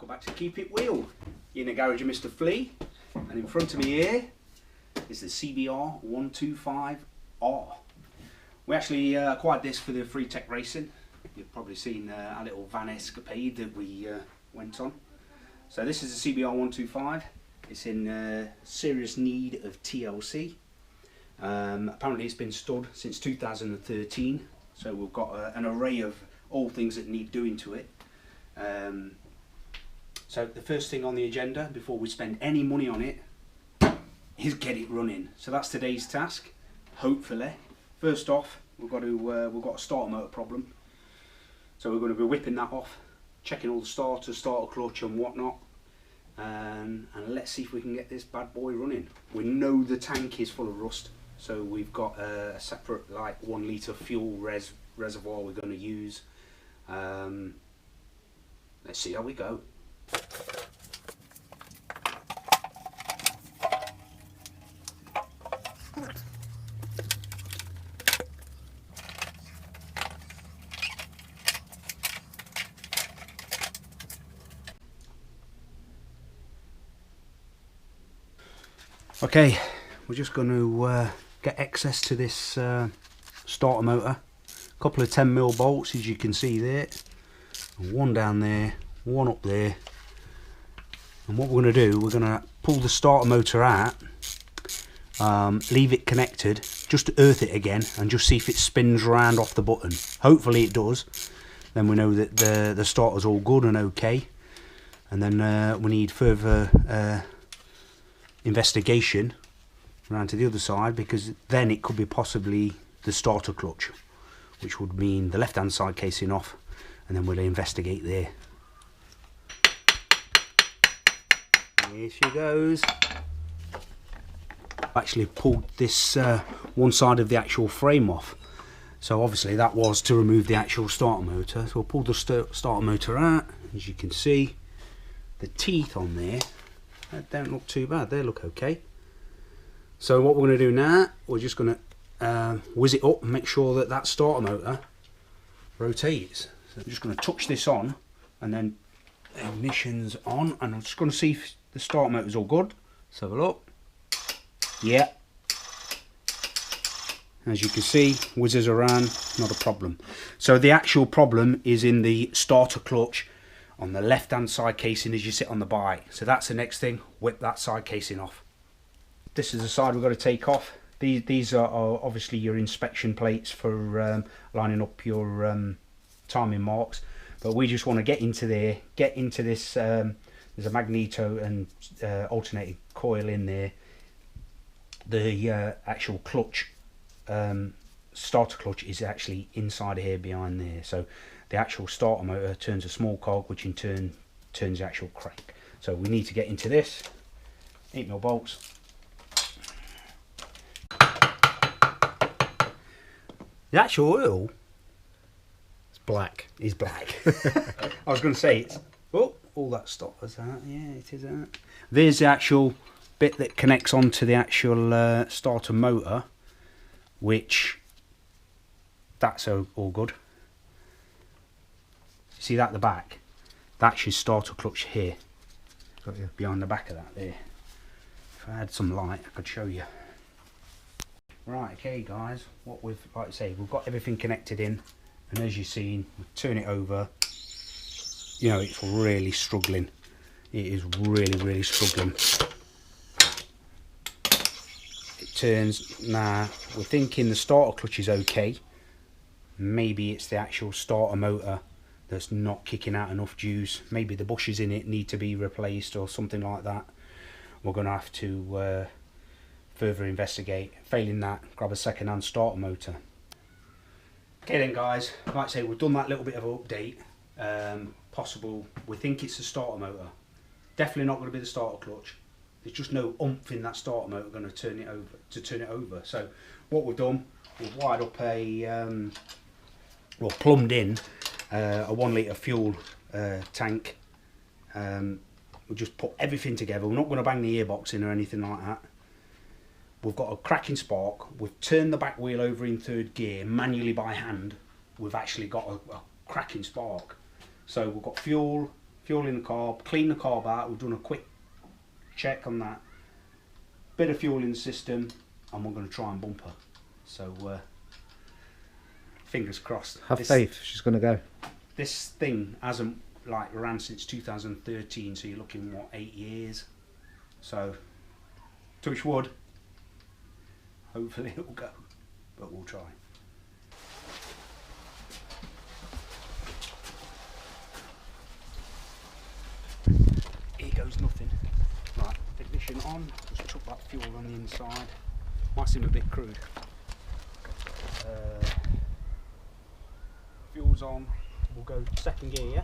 welcome back to Keep It Wheel. You're in the garage of Mr. Flea, and in front of me here is the CBR125R. We actually acquired this for the Freetech racing. You've probably seen our little van escapade that we went on. So this is the CBR125. It's in serious need of TLC. Apparently it's been stud since 2013, so we've got an array of all things that need doing to it. So the first thing on the agenda before we spend any money on it is get it running. So that's today's task, hopefully. First off, we've got a starter motor problem. So we're going to be whipping that off, checking all the starter clutch and whatnot, and let's see if we can get this bad boy running. We know the tank is full of rust, so we've got a separate like 1 litre fuel reservoir we're going to use. Let's see how we go. Okay, we're just going to get access to this starter motor. A couple of 10mm bolts, as you can see there. One down there, one up there. And what we're going to do, we're going to pull the starter motor out, leave it connected, just to earth it again, and just see if it spins around off the button. Hopefully it does. Then we know that the starter's all good and okay. And then we need further investigation around to the other side, because then it could be possibly the starter clutch, which would mean the left hand side casing off, and then we'll investigate there. Here she goes. Actually pulled this one side of the actual frame off, so obviously that was to remove the actual starter motor. So we'll pull the starter motor out. As you can see, the teeth on there, they don't look too bad, they look okay. So what we're going to do now, we're just going to whiz it up and make sure that that starter motor rotates. So I'm just going to touch this on, and then ignition's on, and I'm just going to see if the starter motor's all good. Let's have a look. Yeah. As you can see, whizzes around, not a problem. So the actual problem is in the starter clutch on the left hand side casing as you sit on the bike. So that's the next thing, whip that side casing off. This is the side we've got to take off. These are obviously your inspection plates for lining up your timing marks, but we just want to get into there, get into this. There's a magneto and alternating coil in there. The actual clutch, starter clutch, is actually inside of here behind there. So the actual starter motor turns a small cog, which in turn turns the actual crank. So we need to get into this. 8mm bolts. The actual oil is black. I was going to say it's, oh, all that stopper's out. Yeah, it is out. There's the actual bit that connects onto the actual starter motor, which that's all good. See that at the back? That's your starter clutch here. Got you behind the back of that there. If I had some light, I could show you. Right, okay guys, what we've, like I say, we've got everything connected in, and as you've seen, we turn it over. You know, it's really struggling. It is really struggling. It turns. Now we're thinking the starter clutch is okay. Maybe it's the actual starter motor that's not kicking out enough juice. Maybe the bushes in it need to be replaced or something like that. We're going to have to further investigate. Failing that, grab a second-hand starter motor. Okay then guys, like I say, we've done that little bit of an update. Possible, we think it's the starter motor. Definitely not going to be the starter clutch. There's just no oomph in that starter motor going to turn it over. So what we've done, we've wired up a, well, plumbed in a 1 litre fuel tank. We'll just put everything together. We're not going to bang the gearbox in or anything like that. We've got a cracking spark. We've turned the back wheel over in 3rd gear manually by hand. We've actually got a cracking spark. So we've got fuel, fuel in the carb, clean the carb out. We've done a quick check on that. Bit of fuel in the system, and we're going to try and bump her. So fingers crossed. Have faith, she's going to go. This thing hasn't like ran since 2013, so you're looking what, 8 years. So touch wood. Hopefully it'll go, but we'll try. Here goes nothing. Right, ignition on. Just chuck that fuel on the inside. Might seem a bit crude. Fuel's on. We'll go second gear, yeah?